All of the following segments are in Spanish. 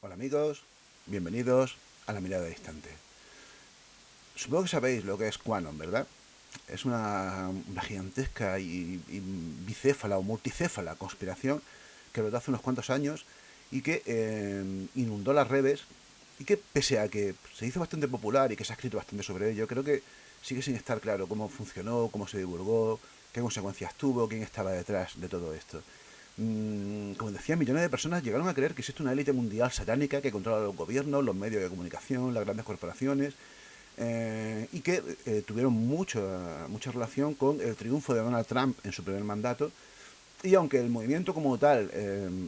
Hola amigos, bienvenidos a La Mirada Distante. Supongo que sabéis lo que es QAnon, ¿verdad? Es una gigantesca y bicéfala o multicéfala conspiración que brotó hace unos cuantos años y que inundó las redes y que pese a que se hizo bastante popular y que se ha escrito bastante sobre ello, creo que sigue sin estar claro cómo funcionó, cómo se divulgó, qué consecuencias tuvo, quién estaba detrás de todo esto. Como decía, millones de personas llegaron a creer que existe una élite mundial satánica que controla los gobiernos, los medios de comunicación, las grandes corporaciones, y que tuvieron mucha relación con el triunfo de Donald Trump en su primer mandato. Y aunque el movimiento como tal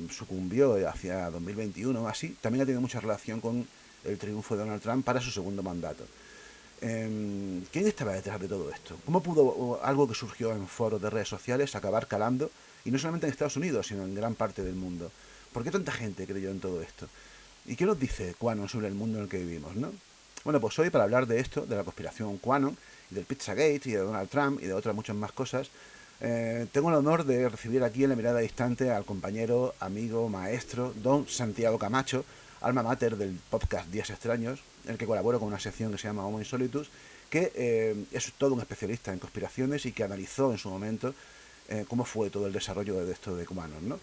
sucumbió hacia 2021 o así, también ha tenido mucha relación con el triunfo de Donald Trump para su segundo mandato. ¿Quién estaba detrás de todo esto? ¿Cómo pudo algo que surgió en foros de redes sociales acabar calando? Y no solamente en Estados Unidos, sino en gran parte del mundo. ¿Por qué tanta gente creyó en todo esto? ¿Y qué nos dice QAnon sobre el mundo en el que vivimos, no? Bueno, pues hoy para hablar de esto, de la conspiración QAnon, y del Pizzagate, y de Donald Trump, y de otras muchas más cosas, tengo el honor de recibir aquí en La Mirada Distante al compañero, amigo, maestro, don Santiago Camacho, alma mater del podcast Días Extraños, en el que colaboro con una sección que se llama Homo Insolitus, que es todo un especialista en conspiraciones y que analizó en su momento cómo fue todo el desarrollo de esto de QAnon, ¿no?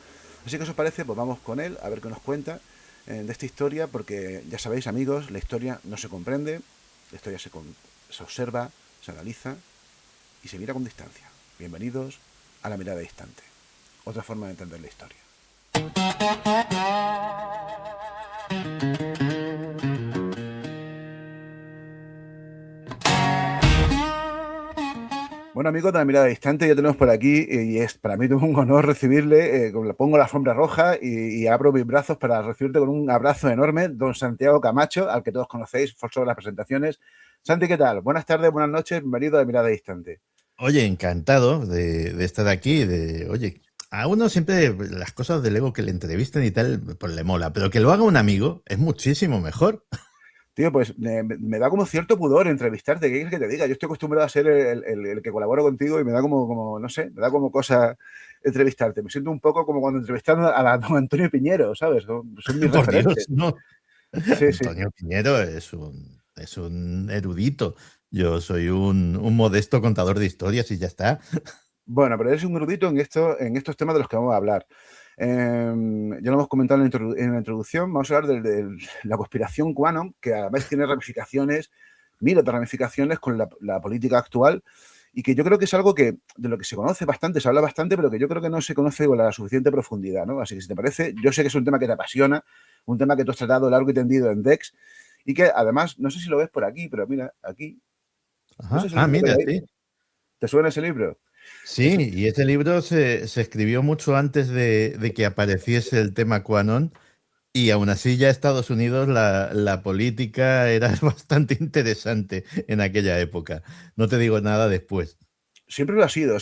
Así que, ¿os parece? Pues vamos con él a ver qué nos cuenta de esta historia, porque ya sabéis, amigos, la historia no se comprende, la historia se observa, se analiza y se mira con distancia. Bienvenidos a La Mirada Distante, otra forma de entender la historia. Bueno, amigos de La Mirada Distante, ya tenemos por aquí y es para mí un honor recibirle. Pongo la alfombra roja y abro mis brazos para recibirte con un abrazo enorme, don Santiago Camacho, al que todos conocéis por sobre las presentaciones. Santi, ¿qué tal? Buenas tardes, buenas noches, bienvenido a La Mirada Distante. Oye, encantado de estar aquí, oye, a uno siempre las cosas del ego que le entrevisten y tal, pues le mola, pero que lo haga un amigo es muchísimo mejor. Tío, pues me da como cierto pudor entrevistarte, ¿qué quieres que te diga? Yo estoy acostumbrado a ser el que colabora contigo y me da como, no sé, me da como cosa entrevistarte. Me siento un poco como cuando entrevistaron a don Antonio Piñero, ¿sabes? Son mis Por Dios, referentes. no. Sí, sí. Antonio Piñero es un erudito. Yo soy un modesto contador de historias y ya está. Bueno, pero eres un erudito en estos temas de los que vamos a hablar. Ya lo hemos comentado en la introducción, vamos a hablar de la conspiración QAnon, que además tiene ramificaciones, miles de ramificaciones con la política actual, y que yo creo que es algo que de lo que se conoce bastante, se habla bastante, pero que yo creo que no se conoce con la suficiente profundidad, ¿no? Así que si te parece, yo sé que es un tema que te apasiona, un tema que tú has tratado largo y tendido en Dex, y que además, no sé si lo ves por aquí, pero mira, aquí, ¿ves Ajá. ese Ah, libro que mira, hay? sí. ¿Te suena ese libro? Sí, Ese, y ese libro se escribió mucho antes de que apareciese el tema QAnon. Y aún así ya Estados Unidos la política era bastante interesante en aquella época. No te digo nada después. siempre lo ha sido,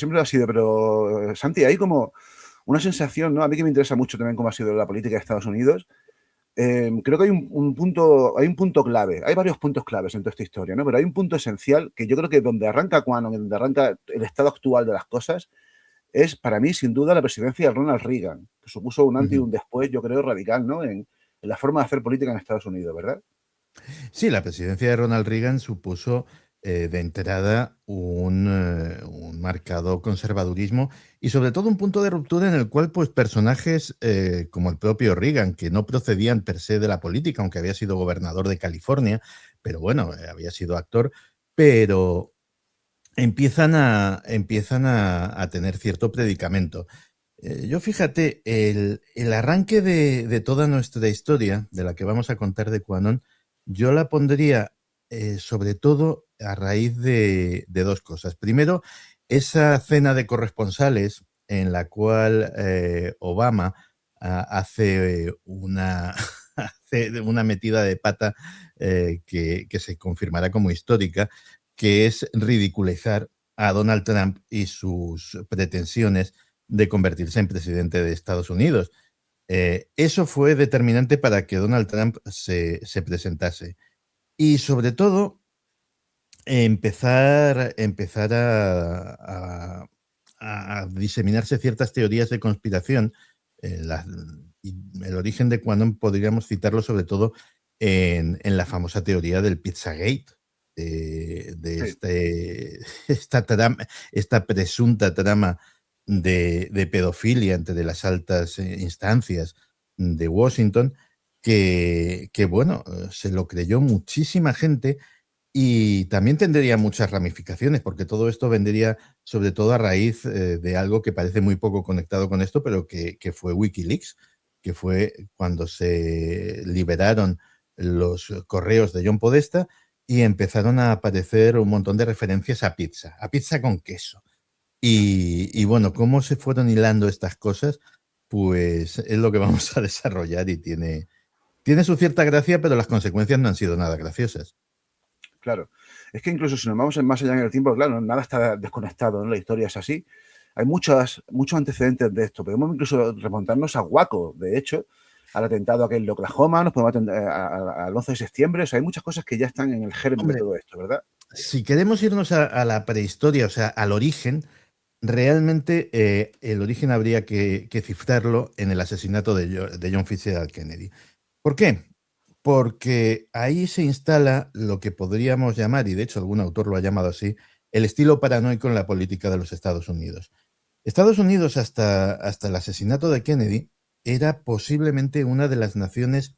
pero Santi, hay como una sensación, ¿no? A mí que me interesa mucho también cómo ha sido la política de Estados Unidos. Creo que hay un punto clave, hay varios puntos claves en toda esta historia, ¿no? Pero hay un punto esencial que yo creo que donde arranca Quanon, donde arranca el estado actual de las cosas, es para mí sin duda la presidencia de Ronald Reagan, que supuso un antes y Ujú. un después, yo creo, radical, ¿no? En la forma de hacer política en Estados Unidos, ¿verdad? Sí, la presidencia de Ronald Reagan supuso de entrada un marcado conservadurismo y sobre todo un punto de ruptura en el cual pues, personajes como el propio Reagan, que no procedían per se de la política, aunque había sido gobernador de California, pero bueno, había sido actor, pero empiezan a tener cierto predicamento. Yo fíjate, el arranque de toda nuestra historia, de la que vamos a contar de QAnon, yo la pondría sobre todo a raíz de dos cosas. Primero, esa cena de corresponsales en la cual Obama hace hace una metida de pata que se confirmará como histórica, que es ridiculizar a Donald Trump y sus pretensiones de convertirse en presidente de Estados Unidos. Eso fue determinante para que Donald Trump se presentase. Y sobre todo, empezar a diseminarse ciertas teorías de conspiración, el origen de QAnon podríamos citarlo sobre todo en la famosa teoría del Pizzagate, de Sí. esta presunta trama de pedofilia entre las altas instancias de Washington, bueno, se lo creyó muchísima gente y también tendría muchas ramificaciones, porque todo esto vendría sobre todo a raíz de algo que parece muy poco conectado con esto, pero que fue Wikileaks, que fue cuando se liberaron los correos de John Podesta y empezaron a aparecer un montón de referencias a pizza con queso. Y bueno, cómo se fueron hilando estas cosas, pues es lo que vamos a desarrollar y tiene su cierta gracia, pero las consecuencias no han sido nada graciosas. Claro. Es que incluso si nos vamos más allá en el tiempo, claro, nada está desconectado, ¿no? La historia es así. Hay muchos antecedentes de esto. Podemos incluso remontarnos a Waco, de hecho, al atentado aquel de Oklahoma, nos podemos al 11 de septiembre. O sea, hay muchas cosas que ya están en el germen de Hombre, todo esto, ¿verdad? si queremos irnos a la prehistoria, o sea, al origen, realmente el origen habría que cifrarlo en el asesinato de John Fitzgerald Kennedy. ¿Por qué? Porque ahí se instala lo que podríamos llamar, y de hecho algún autor lo ha llamado así, el estilo paranoico en la política de los Estados Unidos. Estados Unidos, hasta el asesinato de Kennedy, era posiblemente una de las naciones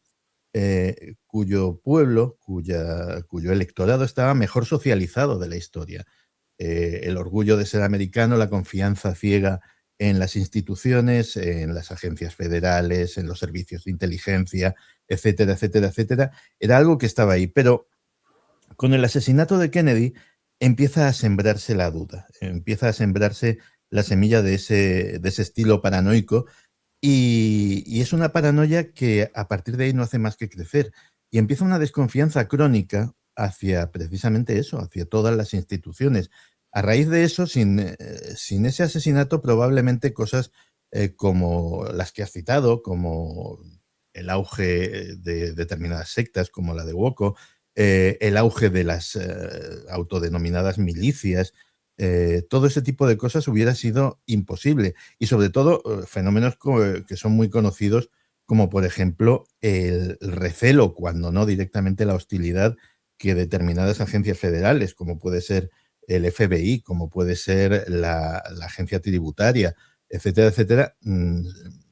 cuyo pueblo, cuyo electorado estaba mejor socializado de la historia. El orgullo de ser americano, la confianza ciega en las instituciones, en las agencias federales, en los servicios de inteligencia, etcétera, etcétera, etcétera, era algo que estaba ahí. Pero con el asesinato de Kennedy empieza a sembrarse la duda, empieza a sembrarse la semilla de ese estilo paranoico y es una paranoia que a partir de ahí no hace más que crecer y empieza una desconfianza crónica hacia precisamente eso, hacia todas las instituciones. A raíz de eso, sin ese asesinato, probablemente cosas como las que has citado, como el auge de determinadas sectas, como la de Woco, el auge de las autodenominadas milicias, todo ese tipo de cosas hubiera sido imposible. Y sobre todo, fenómenos que son muy conocidos, como por ejemplo el recelo, cuando no directamente la hostilidad que determinadas agencias federales, como puede ser el FBI, como puede ser la agencia tributaria, etcétera, etcétera,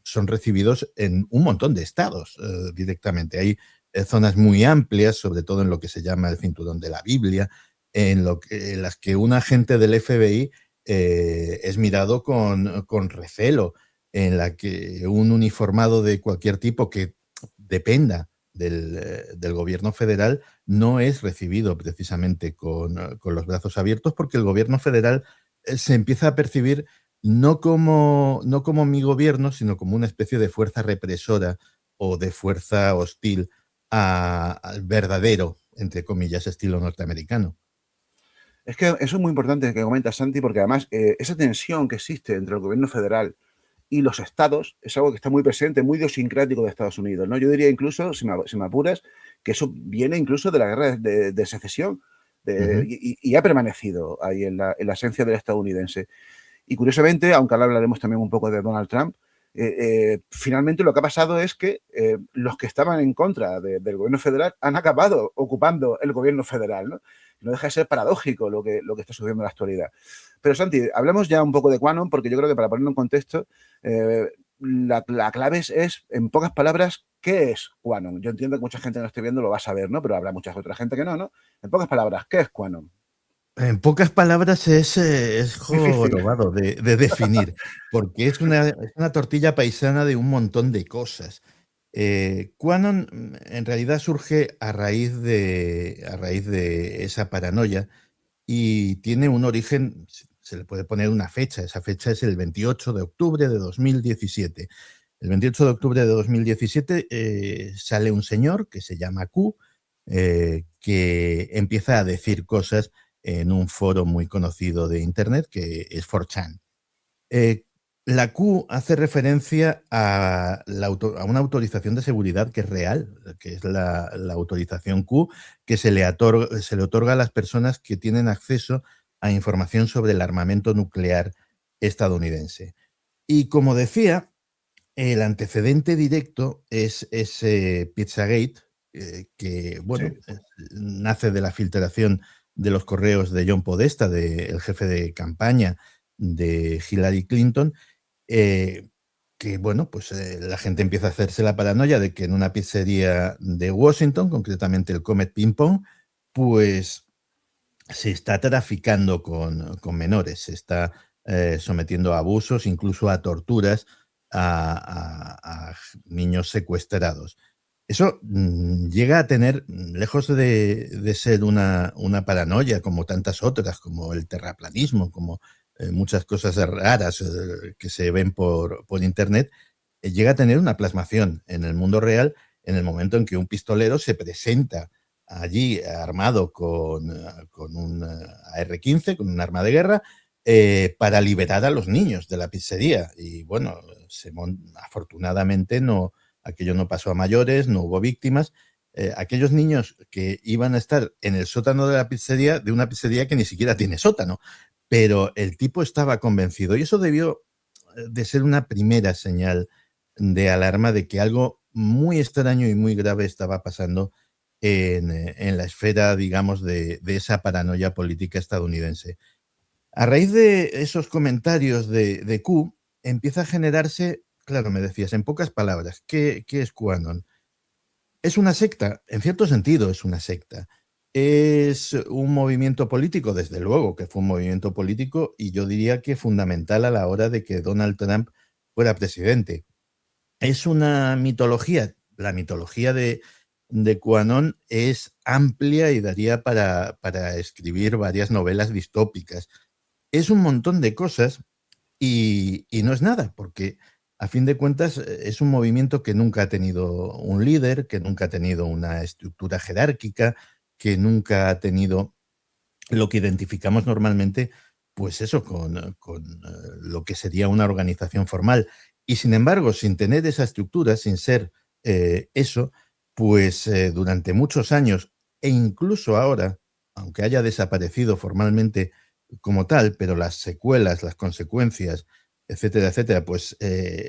son recibidos en un montón de estados directamente. Hay zonas muy amplias, sobre todo en lo que se llama el cinturón de la Biblia, en las que un agente del FBI es mirado con recelo, en la que un uniformado de cualquier tipo que dependa del gobierno federal no es recibido precisamente con los brazos abiertos, porque el gobierno federal se empieza a percibir no como mi gobierno, sino como una especie de fuerza represora o de fuerza hostil al verdadero, entre comillas, estilo norteamericano. Es que eso es muy importante que comentas, Santi, porque además esa tensión que existe entre el gobierno federal y los estados es algo que está muy presente, muy idiosincrático de Estados Unidos, ¿no? Yo diría incluso, si me apuras, que eso viene incluso de la guerra de secesión Ujú. y ha permanecido ahí en la esencia del estadounidense. Y curiosamente, aunque ahora hablaremos también un poco de Donald Trump, finalmente lo que ha pasado es que los que estaban en contra del gobierno federal han acabado ocupando el gobierno federal, ¿no? No deja de ser paradójico lo que está sucediendo en la actualidad. Pero Santi, hablemos ya un poco de QAnon, porque yo creo que para ponerlo en contexto, la clave es, en pocas palabras, ¿qué es QAnon? Yo entiendo que mucha gente que no esté viendo lo va a saber, ¿no? Pero habrá mucha otra gente que no, ¿no? En pocas palabras, ¿qué es QAnon? En pocas palabras es Difícil. jorobado de definir, porque es una tortilla paisana de un montón de cosas. QAnon en realidad surge a raíz de esa paranoia y tiene un origen, se le puede poner una fecha, esa fecha es el 28 de octubre de 2017. El 28 de octubre de 2017 sale un señor que se llama Q, que empieza a decir cosas en un foro muy conocido de Internet que es 4chan. Eh, la Q hace referencia a una autorización de seguridad que es real, que es la autorización Q, que se le otorga a las personas que tienen acceso a información sobre el armamento nuclear estadounidense. Y como decía, el antecedente directo es ese Pizzagate, que, Sí. bueno, nace de la filtración de los correos de John Podesta, el jefe de campaña de Hillary Clinton, eh, que, bueno, pues la gente empieza a hacerse la paranoia de que en una pizzería de Washington, concretamente el Comet Ping Pong, pues se está traficando con menores, se está sometiendo a abusos, incluso a torturas a niños secuestrados. Eso llega a tener, lejos de ser una paranoia como tantas otras, como el terraplanismo, como muchas cosas raras que se ven por Internet, llega a tener una plasmación en el mundo real en el momento en que un pistolero se presenta allí armado con un AR-15, con un arma de guerra, para liberar a los niños de la pizzería. Y bueno, afortunadamente aquello no pasó a mayores, no hubo víctimas. Aquellos niños que iban a estar en el sótano de una pizzería que ni siquiera tiene sótano, pero el tipo estaba convencido y eso debió de ser una primera señal de alarma de que algo muy extraño y muy grave estaba pasando en la esfera, digamos, de esa paranoia política estadounidense. A raíz de esos comentarios de Q, empieza a generarse, claro, me decías, en pocas palabras, ¿qué es QAnon? Es una secta, en cierto sentido es una secta. Es un movimiento político, desde luego que fue un movimiento político y yo diría que fundamental a la hora de que Donald Trump fuera presidente. Es una mitología, la mitología de QAnon es amplia y daría para escribir varias novelas distópicas. Es un montón de cosas y no es nada, porque a fin de cuentas es un movimiento que nunca ha tenido un líder, que nunca ha tenido una estructura jerárquica, que nunca ha tenido lo que identificamos normalmente, pues eso, con lo que sería una organización formal. Y sin embargo, sin tener esa estructura, sin ser eso, pues durante muchos años e incluso ahora, aunque haya desaparecido formalmente como tal, pero las secuelas, las consecuencias, etcétera, etcétera, pues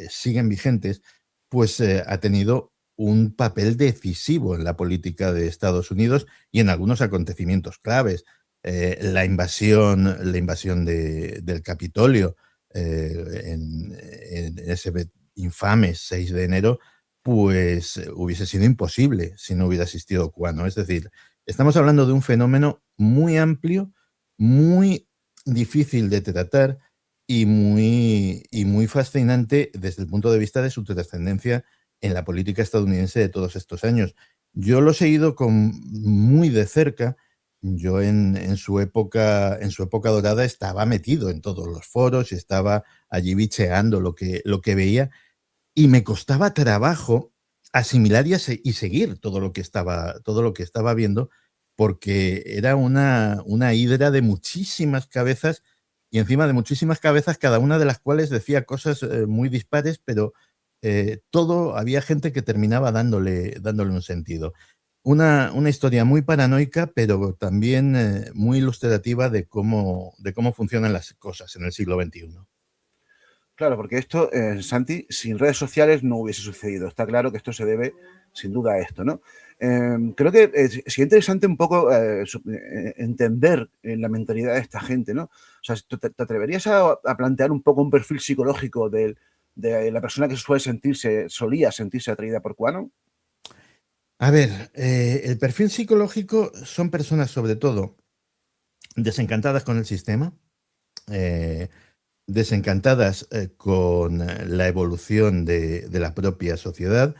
siguen vigentes, pues ha tenido un papel decisivo en la política de Estados Unidos y en algunos acontecimientos claves. La invasión del Capitolio en ese infame 6 de enero, pues hubiese sido imposible si no hubiera existido Cubano. Es decir, estamos hablando de un fenómeno muy amplio, muy difícil de tratar y muy fascinante desde el punto de vista de su trascendencia en la política estadounidense de todos estos años. Yo lo he seguido muy de cerca. Yo en su época dorada estaba metido en todos los foros y estaba allí bicheando lo que veía y me costaba trabajo asimilar y seguir todo lo que estaba viendo, porque era una hidra de muchísimas cabezas y encima de muchísimas cabezas, cada una de las cuales decía cosas muy dispares, pero todo había gente que terminaba dándole un sentido. Una historia muy paranoica, pero también muy ilustrativa de cómo funcionan las cosas en el siglo XXI. Claro, porque esto, Santi, sin redes sociales no hubiese sucedido. Está claro que esto se debe, sin duda, a esto, ¿no? Creo que sería interesante un poco entender la mentalidad de esta gente, ¿no? O sea, ¿te atreverías a plantear un poco un perfil psicológico de la persona que solía sentirse atraída por Quanon? A ver, el perfil psicológico son personas sobre todo desencantadas con el sistema, eh, desencantadas con la evolución de la propia sociedad.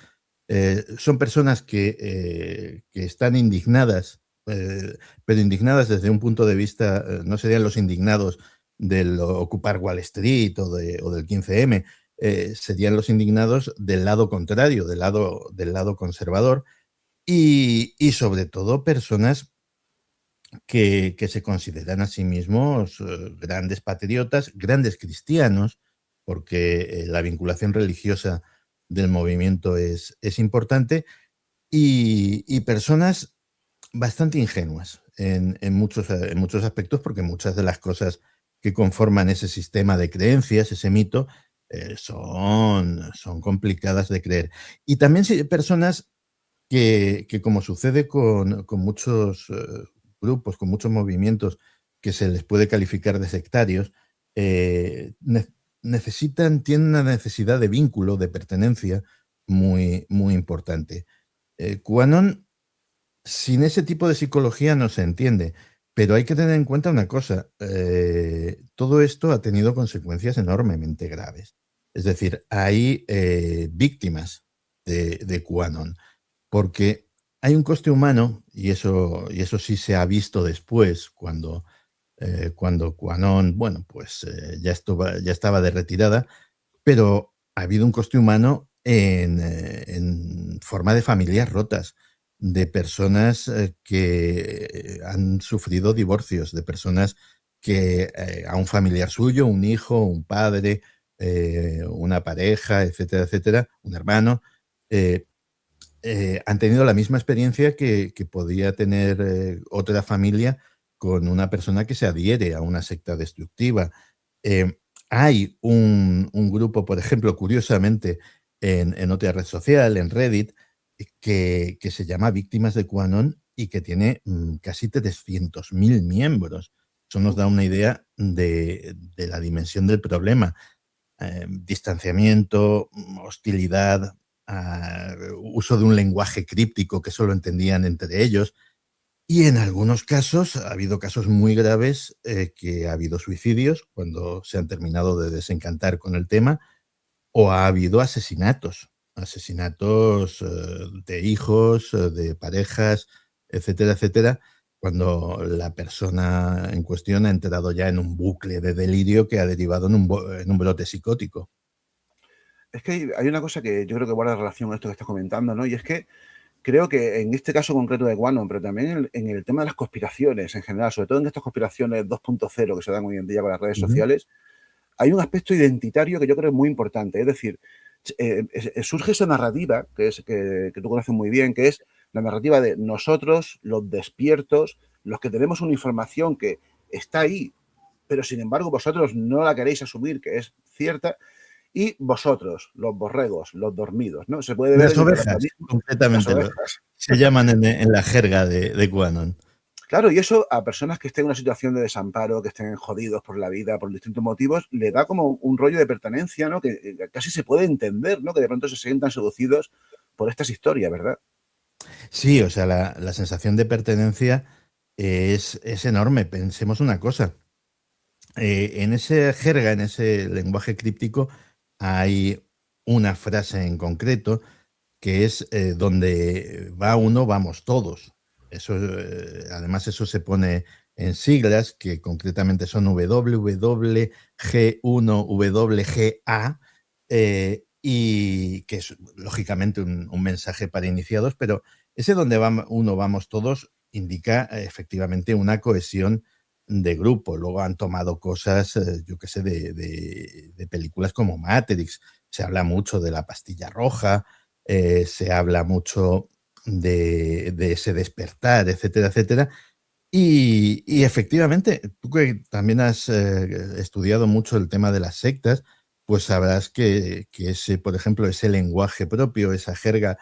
Son personas que están indignadas, pero indignadas desde un punto de vista, no serían los indignados del ocupar Wall Street o del 15M, serían los indignados del lado contrario, del lado conservador, y sobre todo personas que se consideran a sí mismos grandes patriotas, grandes cristianos, porque la vinculación religiosa del movimiento es importante, y personas bastante ingenuas en muchos aspectos, porque muchas de las cosas que conforman ese sistema de creencias, ese mito, son complicadas de creer. Y también si hay personas que como sucede con muchos grupos, con muchos movimientos que se les puede calificar de sectarios, tienen una necesidad de vínculo, de pertenencia muy, muy importante. QAnon, sin ese tipo de psicología no se entiende, pero hay que tener en cuenta una cosa, todo esto ha tenido consecuencias enormemente graves. Es decir, hay víctimas de QAnon, porque hay un coste humano, y eso sí se ha visto después, cuando QAnon, bueno, pues ya estaba de retirada, pero ha habido un coste humano en forma de familias rotas, de personas que han sufrido divorcios, de personas que a un familiar suyo, un hijo, un padre, una pareja, etcétera, etcétera, un hermano, eh, han tenido la misma experiencia que podía tener otra familia con una persona que se adhiere a una secta destructiva. Eh, Hay un grupo, por ejemplo, curiosamente, en otra red social, en Reddit, que se llama Víctimas de QAnon y que tiene casi 300.000 miembros. Eso nos da una idea de la dimensión del problema. Distanciamiento, hostilidad, uso de un lenguaje críptico que solo entendían entre ellos. Y en algunos casos, ha habido casos muy graves que ha habido suicidios cuando se han terminado de desencantar con el tema, o ha habido asesinatos, asesinatos de hijos, de parejas, etcétera, etcétera, cuando la persona en cuestión ha entrado ya en un bucle de delirio que ha derivado en un brote psicótico. Es que hay una cosa que yo creo que guarda relación con esto que estás comentando, ¿no? Y es que creo que en este caso concreto de Guanon, pero también en el tema de las conspiraciones en general, sobre todo en estas conspiraciones 2.0 que se dan hoy en día con las redes Ujú. sociales, hay un aspecto identitario que yo creo es muy importante. Es decir, surge esa narrativa que tú conoces muy bien, que es la narrativa de nosotros, los despiertos, los que tenemos una información que está ahí, pero sin embargo vosotros no la queréis asumir que es cierta, y vosotros, los borregos, los dormidos, ¿no? Se puede ver Las dentro de la ovejas, misma, las concretamente, ovejas. se llaman en la jerga de QAnon. Claro, y eso a personas que estén en una situación de desamparo, que estén jodidos por la vida, por distintos motivos, le da como un rollo de pertenencia, ¿no? Que casi se puede entender, ¿no? Que de pronto se sientan seducidos por estas historias, ¿verdad? Sí, o sea, la sensación de pertenencia es enorme. Pensemos una cosa. En ese jerga, en ese lenguaje críptico, hay una frase en concreto que es donde va uno, vamos todos. Eso, además, eso se pone en siglas que concretamente son WWG1WGA, y que es lógicamente un mensaje para iniciados, pero ese donde va uno, vamos todos, indica efectivamente una cohesión de grupo. Luego han tomado cosas, yo qué sé, de películas como Matrix. Se habla mucho de la pastilla roja, se habla mucho de ese despertar, etcétera, etcétera. Y efectivamente, tú que también has estudiado mucho el tema de las sectas, pues sabrás que ese, por ejemplo, ese lenguaje propio, esa jerga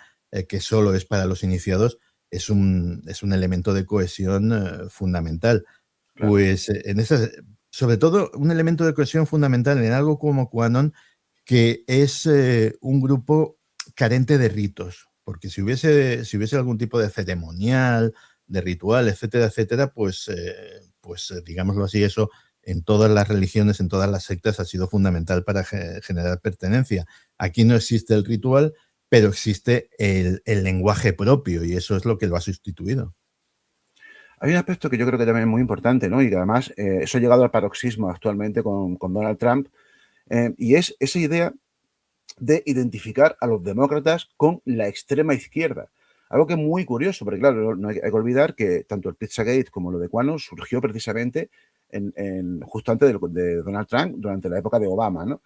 que solo es para los iniciados, es un elemento de cohesión fundamental. Claro. Pues en esas, sobre todo un elemento de cohesión fundamental en algo como QAnon, que es un grupo carente de ritos, porque si hubiese algún tipo de ceremonial, de ritual, etcétera, etcétera, pues digámoslo así, eso en todas las religiones, en todas las sectas ha sido fundamental para generar pertenencia. Aquí no existe el ritual, pero existe el lenguaje propio y eso es lo que lo ha sustituido. Hay un aspecto que yo creo que también es muy importante, ¿no? Y que además eso ha llegado al paroxismo actualmente con Donald Trump, y es esa idea de identificar a los demócratas con la extrema izquierda. Algo que es muy curioso, porque claro, no hay que olvidar que tanto el Pizzagate como lo de Quanon surgió precisamente justo antes de Donald Trump, durante la época de Obama, ¿no?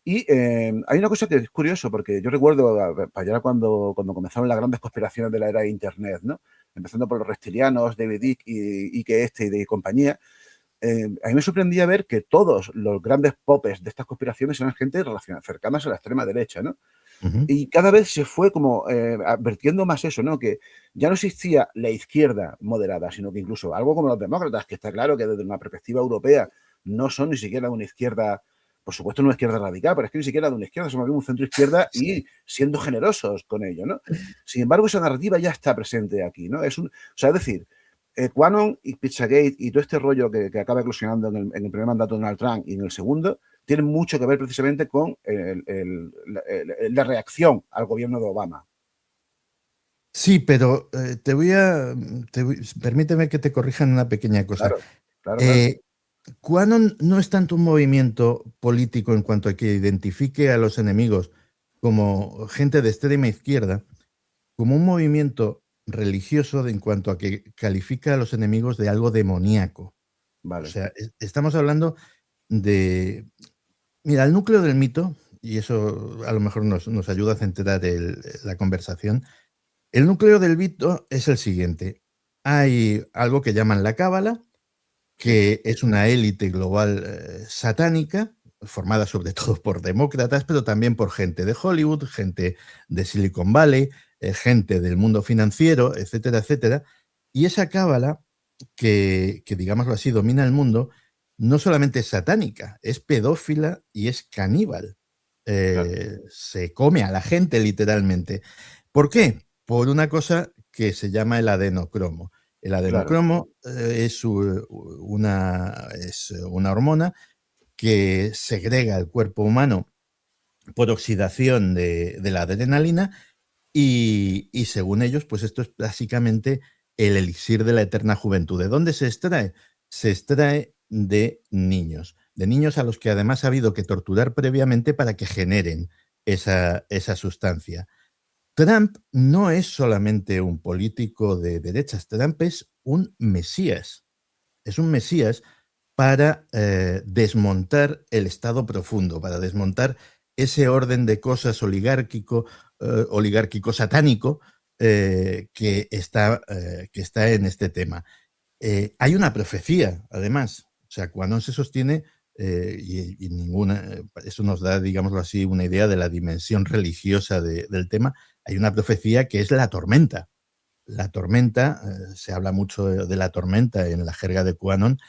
Y hay una cosa que es curioso, porque yo recuerdo para allá cuando comenzaron las grandes conspiraciones de la era de Internet, ¿no? Empezando por los reptilianos, David Icke y que y compañía, a mí me sorprendía ver que todos los grandes popes de estas conspiraciones eran gente relacionada, cercanas a la extrema derecha, ¿no? Ujú. Y cada vez se fue como advirtiendo más eso, ¿no? Que ya no existía la izquierda moderada, sino que incluso algo como los demócratas, que está claro que desde una perspectiva europea no son ni siquiera una izquierda, por supuesto no una izquierda radical, pero es que ni siquiera de una izquierda, son más bien un centro izquierda y siendo generosos con ello, ¿no? Sin embargo, esa narrativa ya está presente aquí, ¿no? O sea, es decir, QAnon y Pizzagate y todo este rollo que acaba eclosionando en el primer mandato de Donald Trump y en el segundo, tienen mucho que ver precisamente con la reacción al gobierno de Obama. Sí, pero permíteme que te corrija en una pequeña cosa. Claro, claro, claro. Eh, QAnon no es tanto un movimiento político en cuanto a que identifique a los enemigos como gente de extrema izquierda, como un movimiento religioso en cuanto a que califica a los enemigos de algo demoníaco. O Vale, sea, estamos hablando de... Mira, el núcleo del mito, y eso a lo mejor nos ayuda a centrar la conversación, el núcleo del mito es el siguiente. Hay algo que llaman la cábala, sí, que es una élite global satánica, formada sobre todo por demócratas, pero también por gente de Hollywood, gente de Silicon Valley, gente del mundo financiero, etcétera, etcétera. Y esa cábala, que digámoslo así, domina el mundo, no solamente es satánica, es pedófila y es caníbal. claro, Se come a la gente literalmente. ¿Por qué? Por una cosa que se llama el adenocromo. El claro, adenocromo es una hormona que segrega el cuerpo humano por oxidación de la adrenalina y según ellos, pues esto es básicamente el elixir de la eterna juventud. ¿De dónde se extrae? Se extrae de niños a los que además ha habido que torturar previamente para que generen esa sustancia. Trump no es solamente un político de derechas, Trump es un mesías. Es un mesías para desmontar el Estado profundo, para desmontar ese orden de cosas oligárquico satánico que está en este tema. Hay una profecía, además. O sea, Quanon se sostiene y ninguna, eso nos da, digámoslo así, una idea de la dimensión religiosa del tema. Hay una profecía que es la tormenta. La tormenta, se habla mucho de la tormenta en la jerga de QAnon.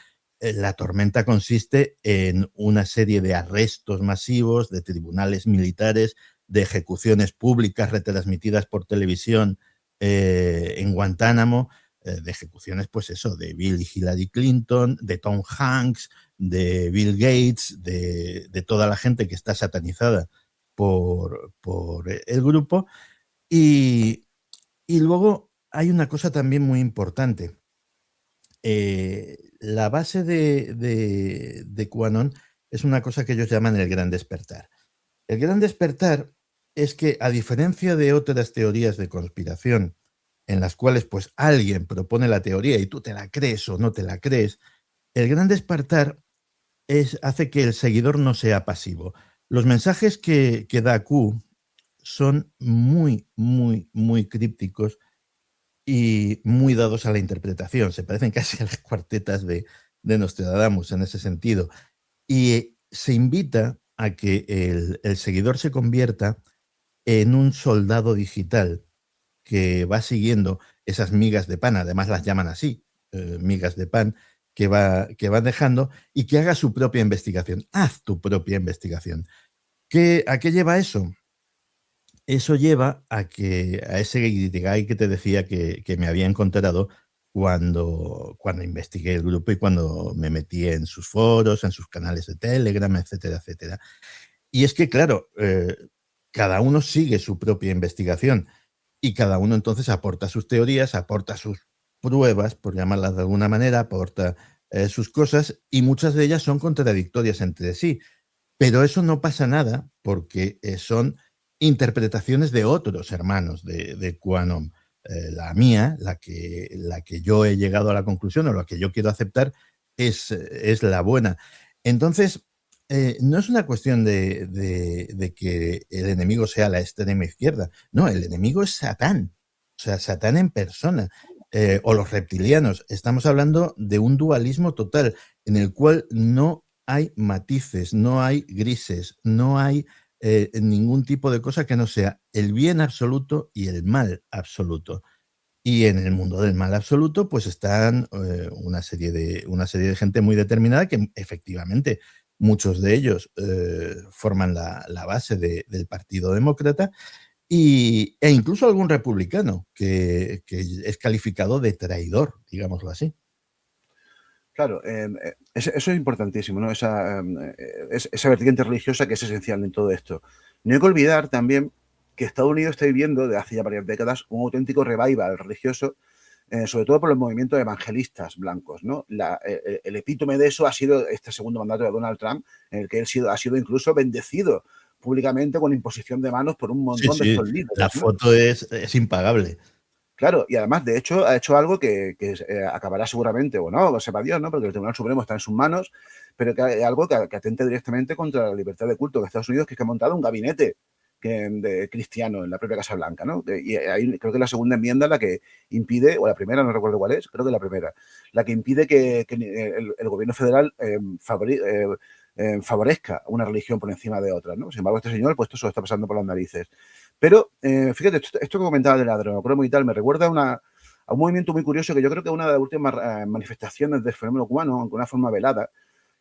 La tormenta consiste en una serie de arrestos masivos de tribunales militares, de ejecuciones públicas retransmitidas por televisión en Guantánamo, de ejecuciones, pues eso, de Bill y Hillary Clinton, de Tom Hanks, de Bill Gates, de toda la gente que está satanizada por el grupo. Y, y luego hay una cosa también muy importante. La base de QAnon es una cosa que ellos llaman el gran despertar. El gran despertar es que, a diferencia de otras teorías de conspiración, en las cuales pues alguien propone la teoría y tú te la crees o no te la crees, el gran despertar hace que el seguidor no sea pasivo. Los mensajes que da Q son muy, muy, muy crípticos y muy dados a la interpretación. Se parecen casi a las cuartetas de Nostradamus en ese sentido. Y se invita a que el seguidor se convierta en un soldado digital que va siguiendo esas migas de pan, además las llaman así, migas de pan, que van dejando y que haga su propia investigación. Haz tu propia investigación. ¿A qué lleva eso? Eso lleva a ese Guirigay que te decía que me había encontrado cuando investigué el grupo y cuando me metí en sus foros, en sus canales de Telegram, etcétera, etcétera. Y es que, claro, cada uno sigue su propia investigación y cada uno entonces aporta sus teorías, aporta sus pruebas, por llamarlas de alguna manera, aporta sus cosas y muchas de ellas son contradictorias entre sí. Pero eso no pasa nada porque son interpretaciones de otros hermanos de QAnon. La mía, la que yo he llegado a la conclusión o la que yo quiero aceptar es la buena. Entonces, no es una cuestión de que el enemigo sea la extrema izquierda. No, el enemigo es Satán. O sea, Satán en persona. O los reptilianos. Estamos hablando de un dualismo total. en el cual no hay matices, no hay grises, no hay ningún tipo de cosa que no sea el bien absoluto y el mal absoluto. Y en el mundo del mal absoluto, pues están una serie de gente muy determinada que efectivamente muchos de ellos forman la base del Partido Demócrata e incluso algún republicano que es calificado de traidor, digámoslo así. Claro, eso es importantísimo, ¿no? Esa vertiente religiosa que es esencial en todo esto. No hay que olvidar también que Estados Unidos está viviendo desde hace ya varias décadas un auténtico revival religioso, sobre todo por los movimientos evangelistas blancos, ¿no? El epítome de eso ha sido este segundo mandato de Donald Trump, en el que él ha sido incluso bendecido públicamente con imposición de manos por un Sí, montón de sí, estos la líderes, ¿no? foto es impagable. Claro, y además, de hecho, ha hecho algo que acabará seguramente, o no, sepa Dios, ¿no? Porque el Tribunal Supremo está en sus manos, pero que es algo que atenta directamente contra la libertad de culto de Estados Unidos, que es que ha montado un gabinete de cristiano en la propia Casa Blanca, ¿no? Y ahí creo que la segunda enmienda la que impide, o la primera, no recuerdo cuál es, creo que la primera, la que impide que el gobierno federal favorezca una religión por encima de otra, ¿no? Sin embargo, este señor, pues esto se lo está pasando por las narices. Pero, fíjate, esto que comentaba del adrenocromo y tal, me recuerda a un movimiento muy curioso que yo creo que es una de las últimas manifestaciones del fenómeno cubano, aunque de una forma velada,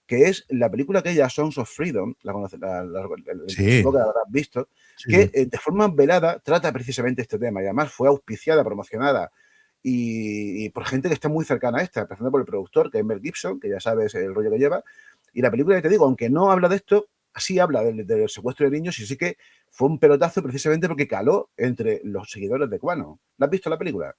que es la película aquella Songs of Freedom, Sí, supongo que la habrás visto, sí, que sí. de forma velada trata precisamente este tema y además fue auspiciada, promocionada y por gente que está muy cercana a esta, empezando por el productor, que es Mel Gibson, que ya sabes el rollo que lleva, y la película, que te digo, aunque no habla de esto, sí habla del secuestro de niños y sí que fue un pelotazo precisamente porque caló entre los seguidores de Cubano. ¿La has visto la película?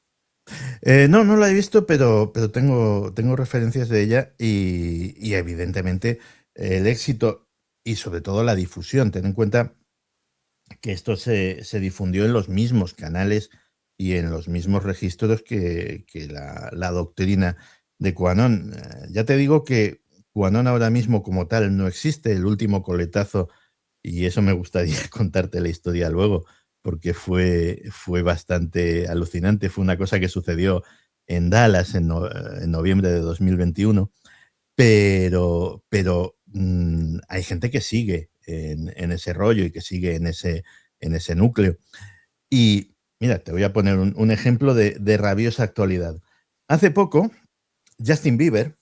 No, no la he visto, pero tengo referencias de ella y evidentemente el éxito y sobre todo la difusión. Ten en cuenta que esto se difundió en los mismos canales y en los mismos registros que la doctrina de QAnon. Ya te digo que QAnon ahora mismo como tal no existe. El último coletazo, y eso me gustaría contarte la historia luego, porque fue bastante alucinante. Fue una cosa que sucedió en Dallas en noviembre de 2021, pero hay gente que sigue en ese rollo y que sigue en ese núcleo. Y mira, te voy a poner un ejemplo de rabiosa actualidad. Hace poco, Justin Bieber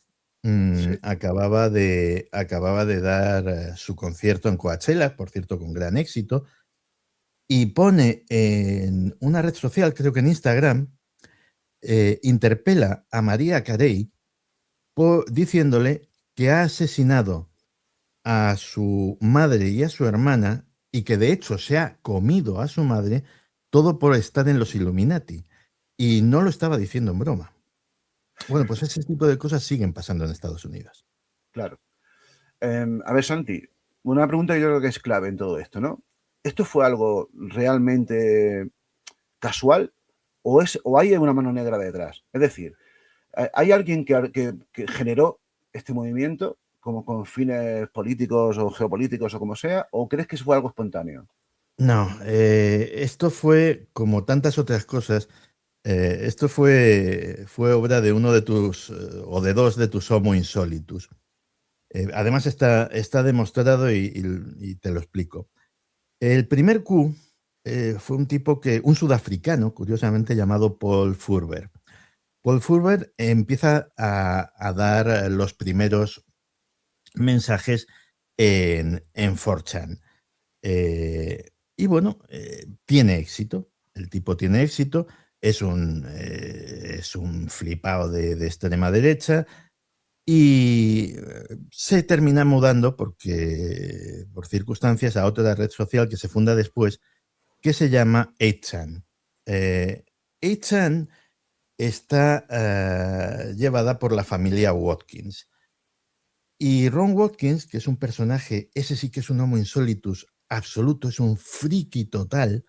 Sí. acababa de dar su concierto en Coachella, por cierto, con gran éxito, y pone en una red social, creo que en Instagram, interpela a María Carey diciéndole que ha asesinado a su madre y a su hermana y que de hecho se ha comido a su madre, todo por estar en los Illuminati. Y no lo estaba diciendo en broma. Bueno, pues ese tipo de cosas siguen pasando en Estados Unidos. Claro. A ver, Santi, una pregunta que yo creo que es clave en todo esto, ¿no? ¿Esto fue algo realmente casual o hay una mano negra detrás? Es decir, ¿hay alguien que generó este movimiento como con fines políticos o geopolíticos o como sea? ¿O crees que fue algo espontáneo? No, esto fue como tantas otras cosas. Esto fue obra de uno de tus, o de dos de tus Homo insolitus. Además está demostrado y te lo explico. El primer Q fue un sudafricano, curiosamente llamado Paul Furber. Paul Furber empieza a dar los primeros mensajes en 4chan. Y bueno, tiene éxito. El tipo tiene éxito. Es un flipado de extrema derecha. Y se termina mudando por circunstancias a otra red social que se funda después, que se llama 8chan. 8chan está llevada por la familia Watkins. Y Ron Watkins, que es un personaje, ese sí que es un homo insolitus absoluto, es un friki total,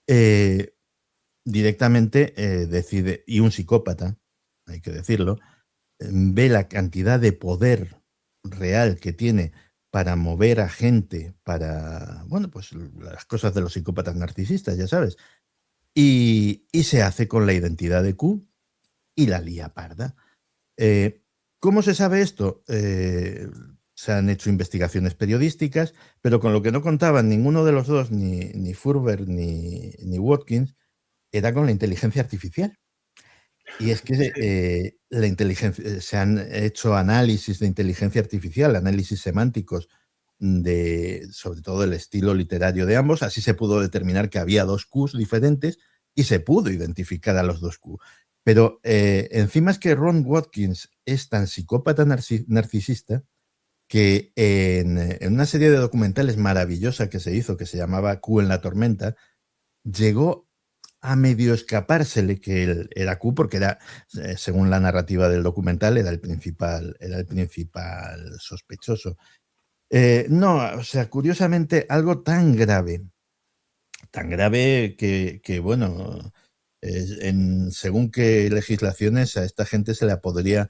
eh, directamente decide, y un psicópata, hay que decirlo, ve la cantidad de poder real que tiene para mover a gente, para, bueno, pues las cosas de los psicópatas narcisistas, ya sabes, y se hace con la identidad de Q y la lía parda. ¿Cómo se sabe esto? Se han hecho investigaciones periodísticas, pero con lo que no contaban ninguno de los dos, ni Furber ni Watkins, era con la inteligencia artificial. Y es que Sí. la inteligencia, se han hecho análisis de inteligencia artificial, análisis semánticos sobre todo el estilo literario de ambos. Así se pudo determinar que había dos Qs diferentes y se pudo identificar a los dos Q. Pero encima es que Ron Watkins es tan psicópata narcisista que en una serie de documentales maravillosa que se hizo, que se llamaba Q en la tormenta, llegó a medio escapársele que él era Q, porque era, según la narrativa del documental, era el principal sospechoso. No, o sea, curiosamente, algo tan grave que bueno, según qué legislaciones a esta gente se le podría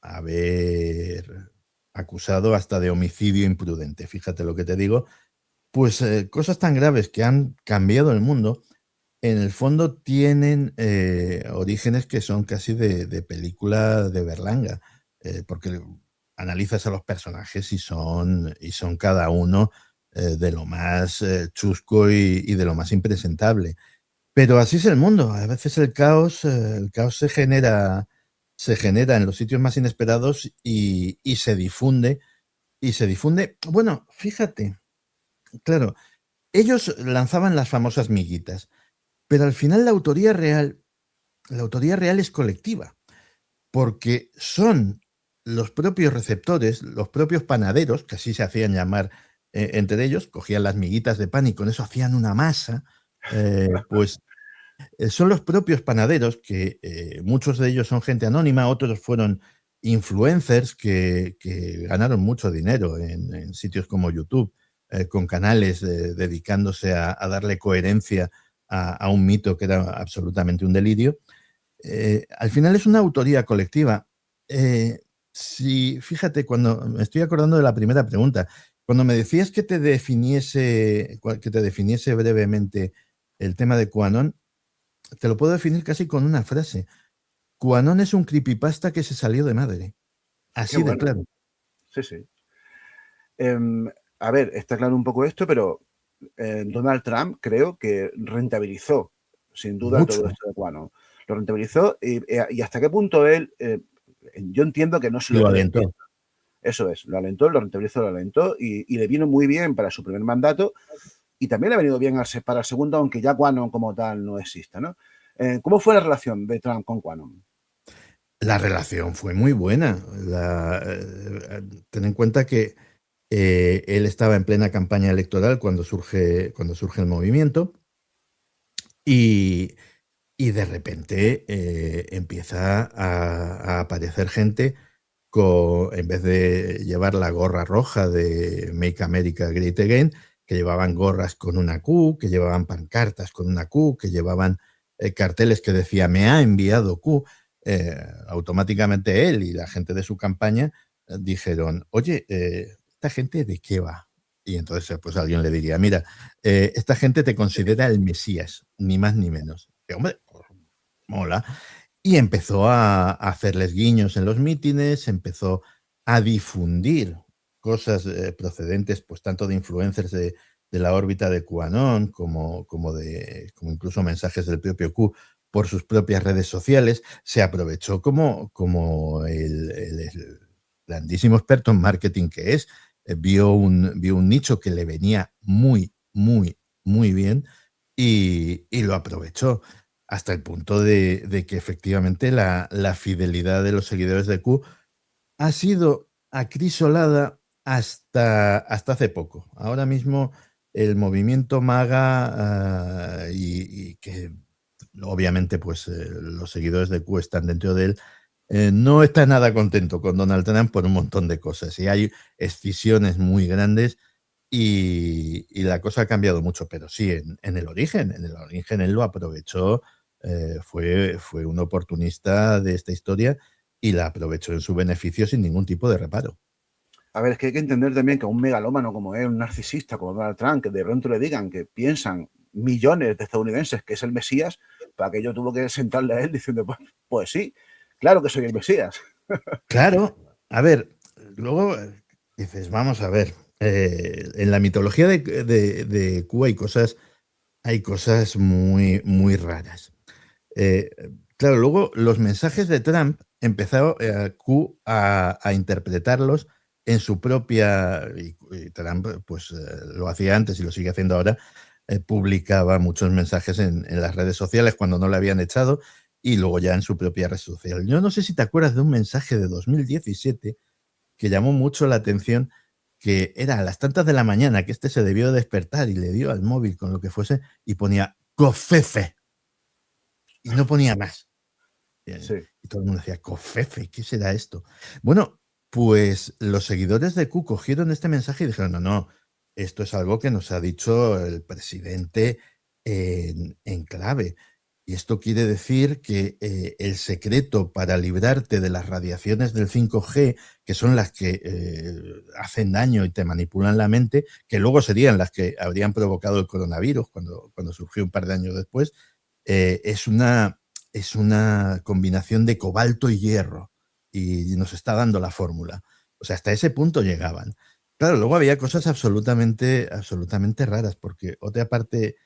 haber acusado hasta de homicidio imprudente. Fíjate lo que te digo. Pues cosas tan graves que han cambiado el mundo, en el fondo tienen orígenes que son casi de película de Berlanga, porque analizas a los personajes y son cada uno de lo más chusco y de lo más impresentable. Pero así es el mundo. A veces el caos se genera en los sitios más inesperados y se difunde. Y se difunde. Bueno, fíjate, claro, ellos lanzaban las famosas miguitas, pero al final la autoría real es colectiva, porque son los propios receptores, los propios panaderos, que así se hacían llamar entre ellos, cogían las miguitas de pan y con eso hacían una masa. Pues son los propios panaderos, que muchos de ellos son gente anónima, otros fueron influencers que ganaron mucho dinero en sitios como YouTube, con canales dedicándose a darle coherencia a un mito que era absolutamente un delirio. Al final es una autoría colectiva. Fíjate, cuando me estoy acordando de la primera pregunta, cuando me decías que te definiese brevemente el tema de QAnon, te lo puedo definir casi con una frase. QAnon es un creepypasta que se salió de madre. Qué Así de bueno. claro. Sí, sí. A ver, está claro un poco esto, pero Donald Trump creo que rentabilizó, sin duda, todo Mucho. esto de QAnon. Lo rentabilizó y hasta qué punto él, yo entiendo que no se le Lo puede alentó. eso es, lo alentó, lo rentabilizó, lo alentó y le vino muy bien para su primer mandato y también le ha venido bien para el segundo, aunque ya QAnon como tal no exista, ¿no? ¿Cómo fue la relación de Trump con QAnon? La relación fue muy buena. Ten en cuenta que él estaba en plena campaña electoral cuando surge el movimiento y, y de repente empieza a aparecer gente en vez de llevar la gorra roja de Make America Great Again, que llevaban gorras con una Q, que llevaban pancartas con una Q, que llevaban carteles que decía me ha enviado Q. Automáticamente él y la gente de su campaña dijeron, oye, ¿esta gente de qué va? Y entonces pues alguien le diría, mira, esta gente te considera el Mesías, ni más ni menos. Y, hombre, pues, mola. Y empezó a hacerles guiños en los mítines, empezó a difundir cosas procedentes, pues tanto de influencers de la órbita de QAnon como incluso mensajes del propio Q por sus propias redes sociales. Se aprovechó como el grandísimo experto en marketing que es, vio un nicho que le venía muy, muy, muy bien y lo aprovechó hasta el punto de que efectivamente la fidelidad de los seguidores de Q ha sido acrisolada hasta hace poco. Ahora mismo el movimiento MAGA, y que obviamente pues los seguidores de Q están dentro de él, no está nada contento con Donald Trump por un montón de cosas y hay escisiones muy grandes y la cosa ha cambiado mucho, pero sí, en el origen él lo aprovechó, fue un oportunista de esta historia y la aprovechó en su beneficio sin ningún tipo de reparo. A ver, es que hay que entender también que a un megalómano como él, un narcisista como Donald Trump, que de pronto le digan que piensan millones de estadounidenses que es el Mesías, para que yo tuvo que sentarle a él diciendo, pues sí, claro que soy el Mesías. Claro, a ver, luego dices, vamos a ver, en la mitología de Q hay cosas muy, muy raras. Eh, claro, luego los mensajes de Trump empezó Q a interpretarlos en su propia, y Trump pues lo hacía antes y lo sigue haciendo ahora, publicaba muchos mensajes en las redes sociales cuando no le habían echado y luego ya en su propia red social. Yo no sé si te acuerdas de un mensaje de 2017 que llamó mucho la atención, que era a las tantas de la mañana que este se debió despertar y le dio al móvil con lo que fuese y ponía cofefe y no ponía más. Sí. Y todo el mundo decía, cofefe, ¿qué será esto? Bueno, pues los seguidores de Q cogieron este mensaje y dijeron, no, no, esto es algo que nos ha dicho el presidente en clave. Y esto quiere decir que el secreto para librarte de las radiaciones del 5G, que son las que hacen daño y te manipulan la mente, que luego serían las que habrían provocado el coronavirus cuando surgió un par de años después, es una combinación de cobalto y hierro y nos está dando la fórmula. O sea, hasta ese punto llegaban. Claro, luego había cosas absolutamente, absolutamente raras, porque otra parte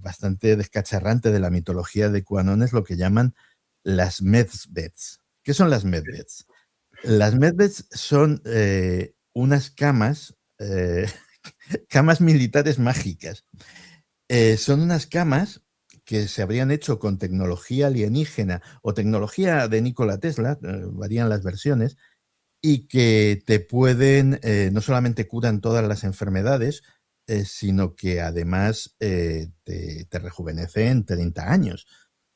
bastante descacharrante de la mitología de QAnon es lo que llaman las medbeds. ¿Qué son las medbeds? Las medbeds son unas camas, camas militares mágicas. Son unas camas que se habrían hecho con tecnología alienígena o tecnología de Nikola Tesla, varían las versiones, y que te pueden, no solamente curan todas las enfermedades, sino que además te rejuvenece en 30 años.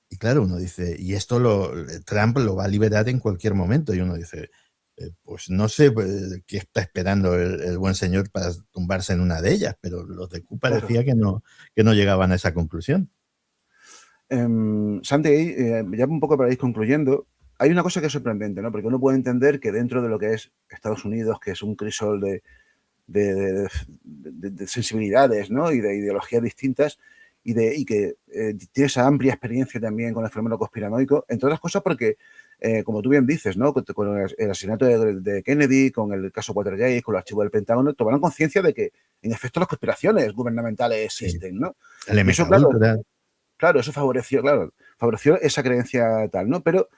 Y claro, uno dice, y esto Trump lo va a liberar en cualquier momento. Y uno dice, pues no sé qué está esperando el buen señor para tumbarse en una de ellas, pero los de Q Claro. parecía que no llegaban a esa conclusión. Santi, ya un poco para ir concluyendo, hay una cosa que es sorprendente, ¿no? Porque uno puede entender que dentro de lo que es Estados Unidos, que es un crisol de sensibilidades, ¿no? Y de ideologías distintas, y que tiene esa amplia experiencia también con el fenómeno conspiranoico, entre otras cosas porque, como tú bien dices, ¿no? Con el asesinato de Kennedy, con el caso Watergate, con los archivos del Pentágono, tomaron conciencia de que, en efecto, las conspiraciones gubernamentales Sí. existen, ¿no? El Y eso, MK Ultra. claro, eso favoreció esa creencia tal, ¿no? Pero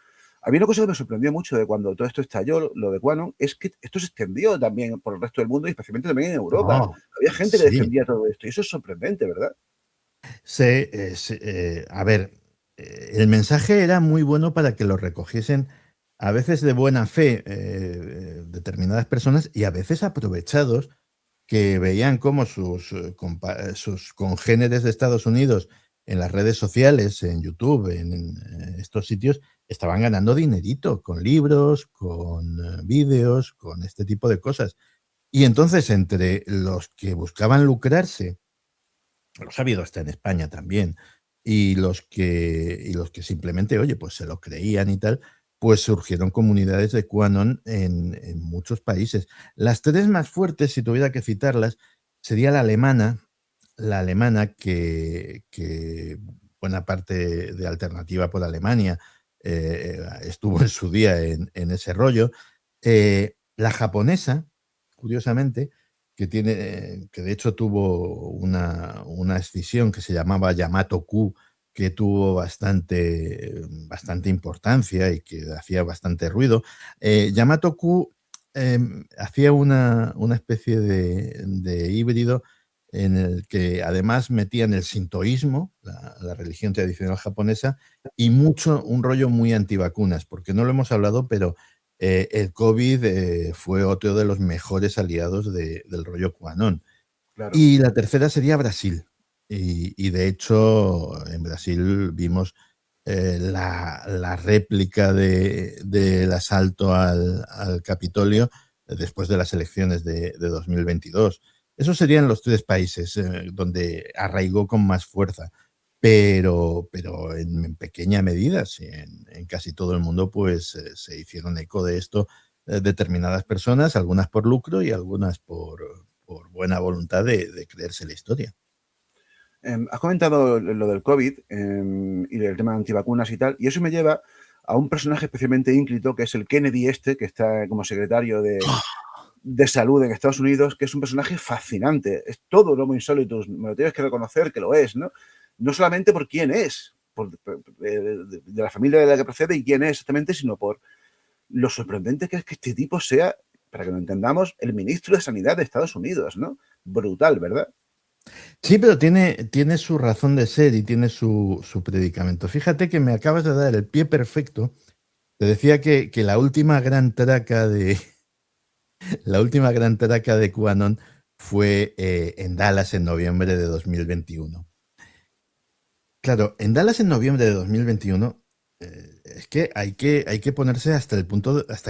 a mí una cosa que me sorprendió mucho de cuando todo esto estalló, lo de QAnon, es que esto se extendió también por el resto del mundo y especialmente también en Europa. No, Había gente que sí. defendía todo esto y eso es sorprendente, ¿verdad? A ver, el mensaje era muy bueno para que lo recogiesen a veces de buena fe determinadas personas y a veces aprovechados que veían cómo sus congéneres de Estados Unidos en las redes sociales, en YouTube, en estos sitios, estaban ganando dinerito con libros, con vídeos, con este tipo de cosas. Y entonces, entre los que buscaban lucrarse, los ha habido hasta en España también, y los que simplemente, oye, pues se lo creían y tal, pues surgieron comunidades de QAnon en muchos países. Las tres más fuertes, si tuviera que citarlas, sería la alemana que buena parte de Alternativa por Alemania estuvo en su día en ese rollo. La japonesa, curiosamente, que de hecho tuvo una escisión que se llamaba Yamato Q, que tuvo bastante importancia y que hacía bastante ruido. Yamato Q hacía una especie de híbrido en el que además metían el sintoísmo, la religión tradicional japonesa, y mucho un rollo muy antivacunas, porque no lo hemos hablado, pero el COVID fue otro de los mejores aliados del rollo QAnon. Claro. Y la tercera sería Brasil. Y de hecho, en Brasil vimos la réplica del asalto al Capitolio después de las elecciones de 2022. Esos serían los tres países donde arraigó con más fuerza, pero en pequeña medida, sí, en casi todo el mundo, pues se hicieron eco de esto determinadas personas, algunas por lucro y algunas por buena voluntad de creerse la historia. Has comentado lo del COVID y del tema de antivacunas y tal, y eso me lleva a un personaje especialmente ínclito, que es el Kennedy que está como secretario de salud en Estados Unidos, que es un personaje fascinante. Es todo lo muy insólito, me lo tienes que reconocer que lo es, ¿no? No solamente por quién es, de la familia de la que procede y quién es exactamente, sino por lo sorprendente que es que este tipo sea, para que lo entendamos, el ministro de Sanidad de Estados Unidos, ¿no? Brutal, ¿verdad? Sí, pero tiene su razón de ser y tiene su predicamento. Fíjate que me acabas de dar el pie perfecto. Te decía que la última gran traca de QAnon fue en Dallas en noviembre de 2021. Claro, en Dallas en noviembre de 2021 es que hay que ponerse hasta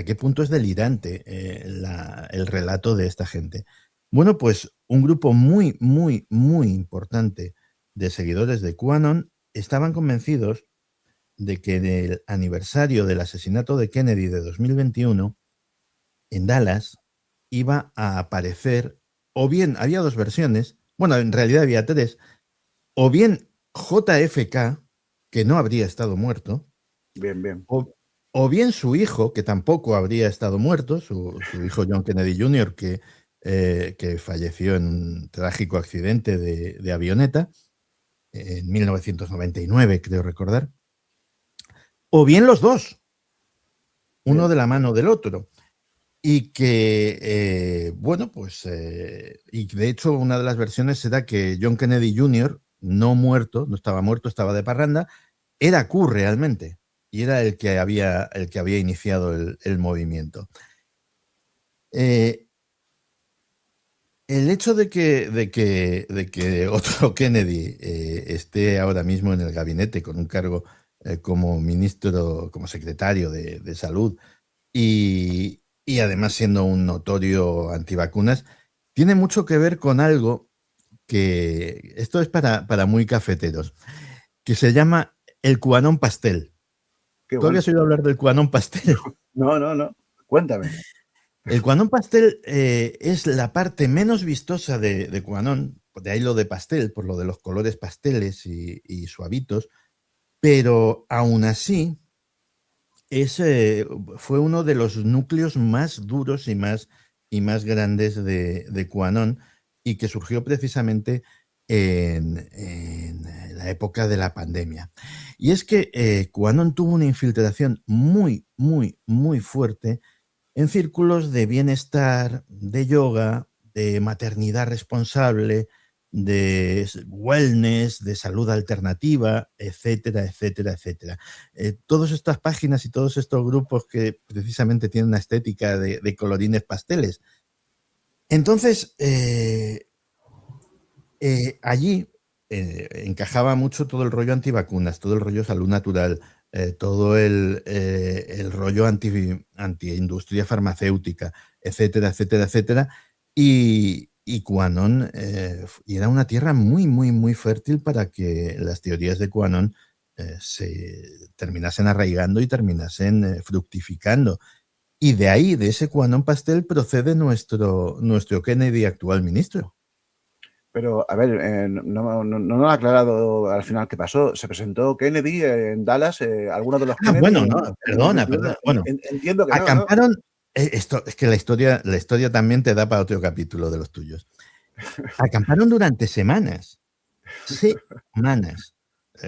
qué punto es delirante el relato de esta gente. Bueno, pues un grupo muy, muy, muy importante de seguidores de QAnon estaban convencidos de que en el aniversario del asesinato de Kennedy de 2021, en Dallas, iba a aparecer, o bien había dos versiones, bueno, en realidad había tres, o bien JFK, que no habría estado muerto, Bien, bien. o bien su hijo, que tampoco habría estado muerto, su hijo John Kennedy Jr., que falleció en un trágico accidente de avioneta en 1999, creo recordar, o bien los dos, uno Bien. de la mano del otro. Y que, bueno, pues, y de hecho una de las versiones era que John Kennedy Jr., no muerto, no estaba muerto, estaba de parranda, era Q realmente, y era el que había iniciado el movimiento. El hecho de que otro Kennedy esté ahora mismo en el gabinete con un cargo como ministro, como secretario de salud, y además siendo un notorio antivacunas, tiene mucho que ver con algo que, esto es para muy cafeteros, que se llama el QAnon pastel. Qué ¿Tú bueno. habías oído hablar del QAnon pastel? No, no, no. Cuéntame. El QAnon pastel es la parte menos vistosa de QAnon, de ahí lo de pastel, por lo de los colores pasteles y suavitos, pero aún así fue uno de los núcleos más duros y más grandes de QAnon, y que surgió precisamente en la época de la pandemia. Y es que QAnon tuvo una infiltración muy, muy, muy fuerte en círculos de bienestar, de yoga, de maternidad responsable, de wellness, de salud alternativa, etcétera, etcétera, etcétera. Todas estas páginas y todos estos grupos que precisamente tienen una estética de colorines pasteles. Entonces, allí encajaba mucho todo el rollo antivacunas, todo el rollo salud natural, todo el rollo anti-industria farmacéutica, etcétera, etcétera, etcétera. Y QAnon era una tierra muy, muy, muy fértil para que las teorías de QAnon se terminasen arraigando y terminasen fructificando. Y de ahí, de ese QAnon pastel, procede nuestro Kennedy actual ministro. Pero, a ver, no lo ha aclarado al final qué pasó. ¿Se presentó Kennedy en Dallas? ¿Alguno de los Kennedy Bueno, no, en el perdona. 21? Bueno, Entiendo que no, ¿no? acamparon. Esto es que la historia también te da para otro capítulo de los tuyos. Acamparon durante semanas. Semanas.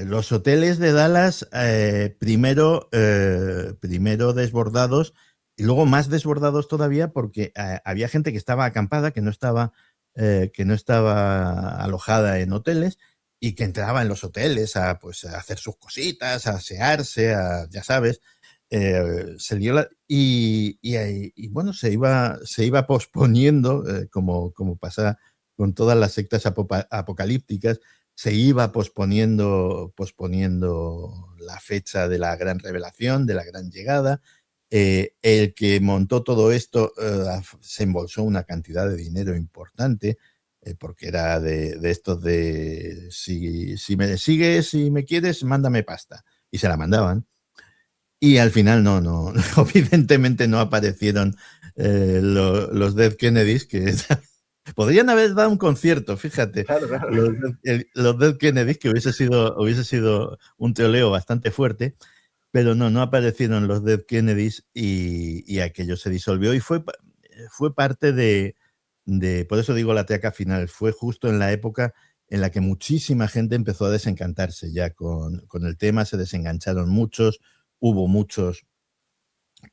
Los hoteles de Dallas, primero desbordados y luego más desbordados todavía, porque había gente que estaba acampada, que no estaba alojada en hoteles, y que entraba en los hoteles pues, a hacer sus cositas, a asearse, ya sabes. Y bueno, se iba posponiendo, como pasa con todas las sectas apocalípticas, se iba posponiendo la fecha de la gran revelación, de la gran llegada. El que montó todo esto se embolsó una cantidad de dinero importante, porque era de estos de si me sigues, si me quieres, mándame pasta. Y se la mandaban. Y al final no evidentemente no aparecieron los Dead Kennedys, que podrían haber dado un concierto, fíjate. Claro, claro. Los Dead Kennedys, que hubiese sido un teoleo bastante fuerte. pero no aparecieron los Dead Kennedys y aquello se disolvió y fue parte por eso digo la teaca final, fue justo en la época en la que muchísima gente empezó a desencantarse ya con el tema, se desengancharon muchos, hubo muchos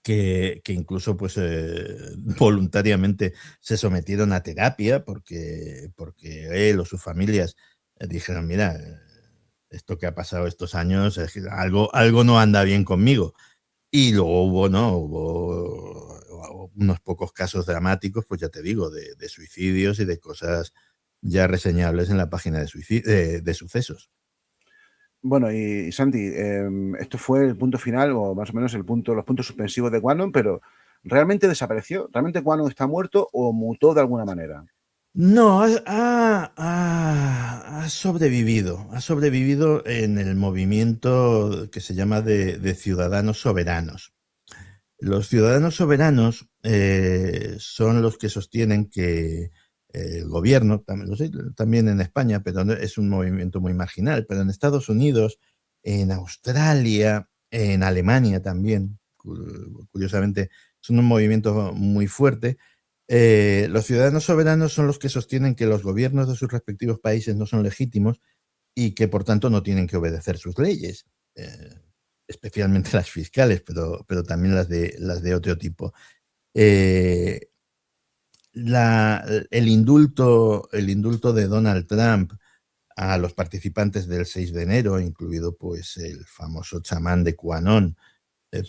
que incluso pues voluntariamente se sometieron a terapia porque él o sus familias dijeron, mira, esto que ha pasado estos años, algo no anda bien conmigo. Y luego hubo unos pocos casos dramáticos, pues ya te digo, de suicidios y de cosas ya reseñables en la página de sucesos. Bueno, y Santi, esto fue el punto final, o más o menos los puntos suspensivos de Quanon, pero ¿realmente desapareció? ¿Realmente Quanon está muerto o mutó de alguna manera? No, ha sobrevivido. Ha sobrevivido en el movimiento que se llama de ciudadanos soberanos. Los ciudadanos soberanos son los que sostienen que el gobierno, también en España, pero es un movimiento muy marginal, pero en Estados Unidos, en Australia, en Alemania también, curiosamente, es un movimiento muy fuerte. Los ciudadanos soberanos son los que sostienen que los gobiernos de sus respectivos países no son legítimos y que por tanto no tienen que obedecer sus leyes, especialmente las fiscales, pero también las de otro tipo. El indulto de Donald Trump a los participantes del 6 de enero, incluido pues el famoso chamán de QAnon,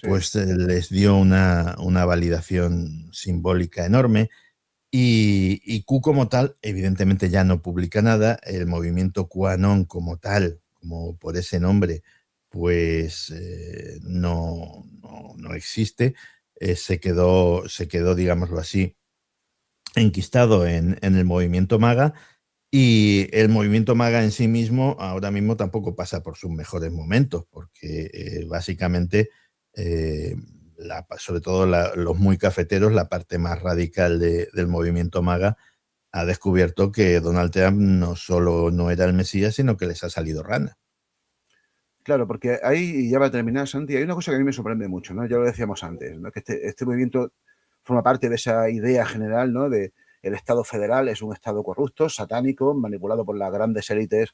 pues les dio una validación simbólica enorme. Y Q como tal, evidentemente ya no publica nada. El movimiento QAnon como tal, como por ese nombre, pues no existe. Se quedó, digámoslo así, enquistado en el movimiento MAGA. Y el movimiento MAGA en sí mismo ahora mismo tampoco pasa por sus mejores momentos, porque básicamente, sobre todo los muy cafeteros, la parte más radical del movimiento MAGA, ha descubierto que Donald Trump no solo no era el Mesías, sino que les ha salido rana. Claro, porque ahí, ya va a terminar, Santi, hay una cosa que a mí me sorprende mucho, ¿no? Ya lo decíamos antes, ¿no? Que este movimiento forma parte de esa idea general, ¿no? De el Estado federal es un Estado corrupto, satánico, manipulado por las grandes élites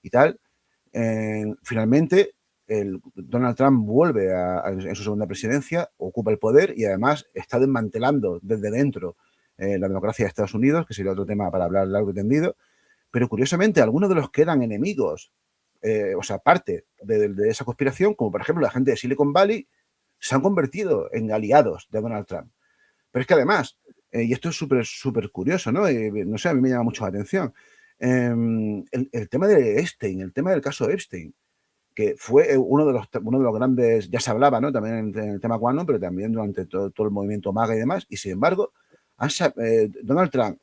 y tal. Finalmente, Donald Trump vuelve en su segunda presidencia, ocupa el poder y además está desmantelando desde dentro la democracia de Estados Unidos, que sería otro tema para hablar largo y tendido. Pero curiosamente, algunos de los que eran enemigos, o sea, parte de esa conspiración, como por ejemplo la gente de Silicon Valley, se han convertido en aliados de Donald Trump. Pero es que además, y esto es súper curioso, ¿no? No sé, a mí me llama mucho la atención, el tema de Epstein, el tema del caso Epstein, que fue uno de los grandes, ya se hablaba, ¿no? También en el tema QAnon, pero también durante todo el movimiento MAGA y demás, y sin embargo, Donald Trump,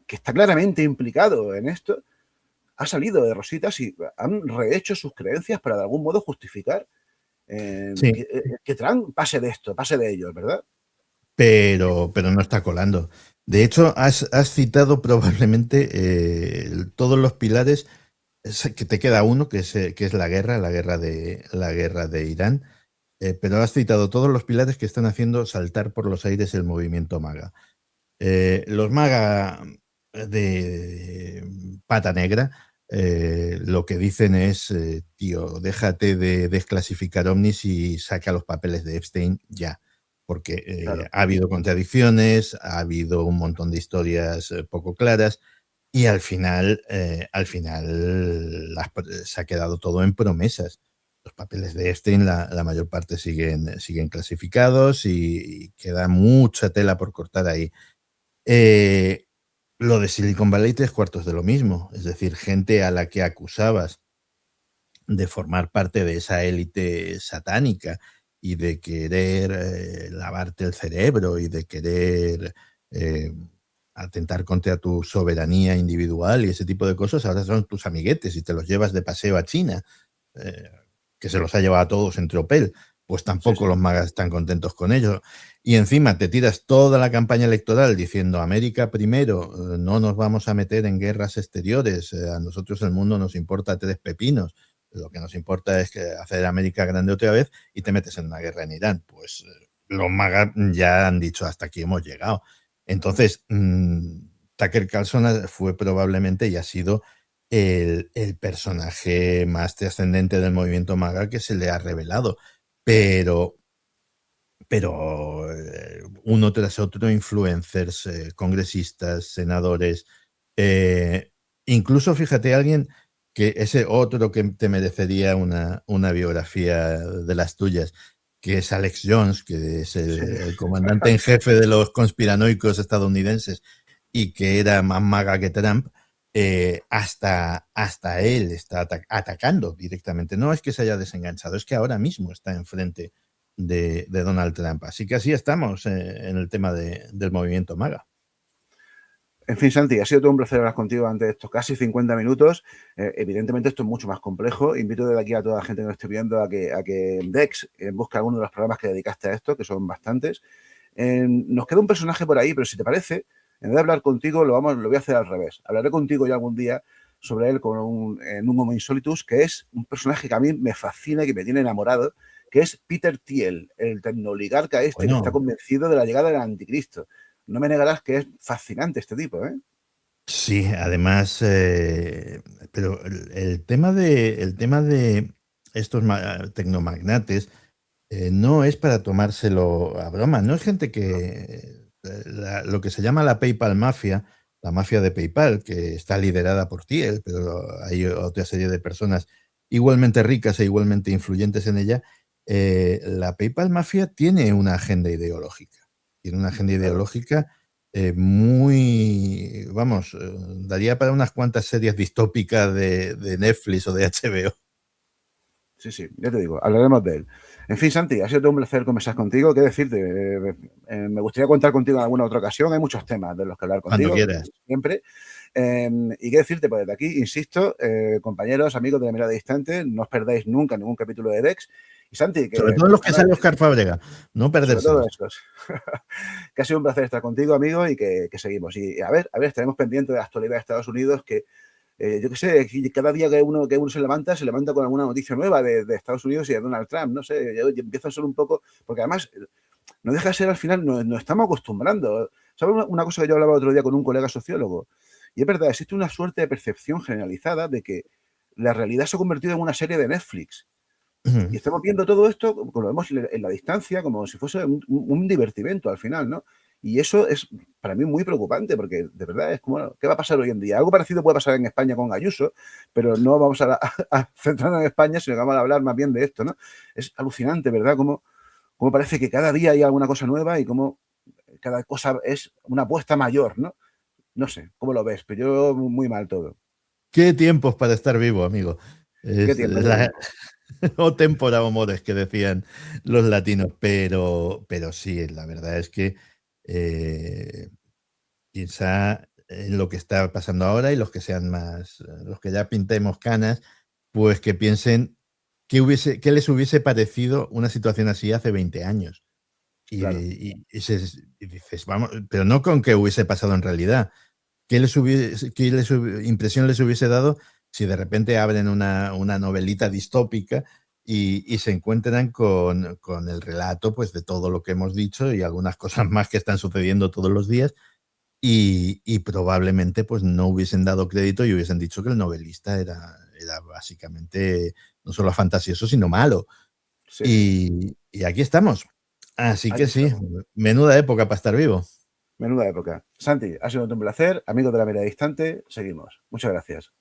que está claramente implicado en esto, ha salido de rositas y han rehecho sus creencias para de algún modo justificar Sí, que Trump pase de esto, pase de ellos, ¿verdad? pero no está colando. De hecho, has citado probablemente todos los pilares, que te queda uno, que es la guerra de Irán, pero has citado todos los pilares que están haciendo saltar por los aires el movimiento MAGA. Los MAGA de pata negra lo que dicen es, tío, déjate de desclasificar ovnis y saca los papeles de Epstein ya, porque Claro. ha habido contradicciones, ha habido un montón de historias poco claras y al final se ha quedado todo en promesas. Los papeles de Epstein, la mayor parte siguen clasificados y queda mucha tela por cortar ahí. Lo de Silicon Valley, 3/4 de lo mismo. Es decir, gente a la que acusabas de formar parte de esa élite satánica y de querer lavarte el cerebro y de querer eh, atentar contra tu soberanía individual y ese tipo de cosas, ahora son tus amiguetes y te los llevas de paseo a China, eh, que se los ha llevado a todos en tropel. Pues tampoco los magas están contentos con ello. Y encima te tiras toda la campaña electoral diciendo América primero, no nos vamos a meter en guerras exteriores, a nosotros el mundo nos importa 3 pepinos. Lo que nos importa es que hacer América grande otra vez y te metes en una guerra en Irán. Pues los MAGA ya han dicho hasta aquí hemos llegado. Entonces, Tucker Carlson fue probablemente y ha sido el personaje más trascendente del movimiento MAGA que se le ha revelado. Pero uno tras otro, influencers, congresistas, senadores, incluso fíjate, alguien que ese otro que te merecería una biografía de las tuyas, que es Alex Jones, que es el comandante en jefe de los conspiranoicos estadounidenses y que era más maga que Trump. Hasta él está atacando directamente. No es que se haya desenganchado, es que ahora mismo está enfrente de Donald Trump. Así que así estamos en el tema del movimiento MAGA. En fin, Santi, ha sido todo un placer hablar contigo durante estos casi 50 minutos. Evidentemente esto es mucho más complejo. Invito desde aquí a toda la gente que nos esté viendo a que Dex busque alguno de los programas que dedicaste a esto, que son bastantes. Nos queda un personaje por ahí, pero si te parece, en vez de hablar contigo, lo voy a hacer al revés. Hablaré contigo yo algún día sobre él en un Homo Insolitus, que es un personaje que a mí me fascina y que me tiene enamorado, que es Peter Thiel, el tecnooligarca que está convencido de la llegada del anticristo. No me negarás que es fascinante este tipo, ¿eh? Sí, además, pero el tema de estos tecnomagnates no es para tomárselo a broma. No es gente que lo que se llama la PayPal Mafia, la mafia de PayPal, que está liderada por Thiel, pero hay otra serie de personas igualmente ricas e igualmente influyentes en ella. La PayPal Mafia tiene una agenda ideológica. Tiene una agenda ideológica muy, vamos, daría para unas cuantas series distópicas de Netflix o de HBO. Sí, ya te digo, hablaremos de él. En fin, Santi, ha sido todo un placer conversar contigo. ¿Qué decirte? Me gustaría contar contigo en alguna otra ocasión. Hay muchos temas de los que hablar contigo. Cuando quieras. Siempre. Y qué decirte, pues desde aquí, insisto, compañeros, amigos de La Mirada Distante, no os perdáis nunca ningún capítulo de Dex. Y Santi, sobre todo los que sale Oscar Fábrega, no perderse. Sobre todo esos. Que ha sido un placer estar contigo, amigo, y que seguimos. Y a ver, estaremos pendientes de la actualidad de Estados Unidos, que yo qué sé, cada día que uno se levanta con alguna noticia nueva de Estados Unidos y de Donald Trump, no sé, yo empiezo a ser un poco, porque además no deja de ser al final, nos estamos acostumbrando. ¿Sabes una cosa que yo hablaba otro día con un colega sociólogo? Y es verdad, existe una suerte de percepción generalizada de que la realidad se ha convertido en una serie de Netflix. Y estamos viendo todo esto, como lo vemos en la distancia, como si fuese un divertimento al final, ¿no? Y eso es para mí muy preocupante, porque de verdad es como, ¿qué va a pasar hoy en día? Algo parecido puede pasar en España con Ayuso, pero no vamos a centrarnos en España, sino que vamos a hablar más bien de esto, ¿no? Es alucinante, ¿verdad? Como parece que cada día hay alguna cosa nueva y como cada cosa es una apuesta mayor, ¿no? No sé, ¿cómo lo ves? Pero yo muy mal todo. Qué tiempos para estar vivo, amigo. ¿Qué tiempo? O tempora o mores, que decían los latinos, pero sí, la verdad es que piensa en lo que está pasando ahora y los que sean más, los que ya pintemos canas, pues que piensen qué les hubiese parecido una situación así hace 20 años. Claro. Y dices, vamos, pero no con qué hubiese pasado en realidad. ¿Qué impresión les hubiese dado si de repente abren una novelita distópica y se encuentran con el relato, pues, de todo lo que hemos dicho y algunas cosas más que están sucediendo todos los días y probablemente pues no hubiesen dado crédito y hubiesen dicho que el novelista era básicamente no solo fantasioso, sino malo. Sí. Y aquí estamos. Así que sí, menuda época para estar vivo. Menuda época. Santi, ha sido un placer. Amigos de La Mirada Distante, seguimos. Muchas gracias.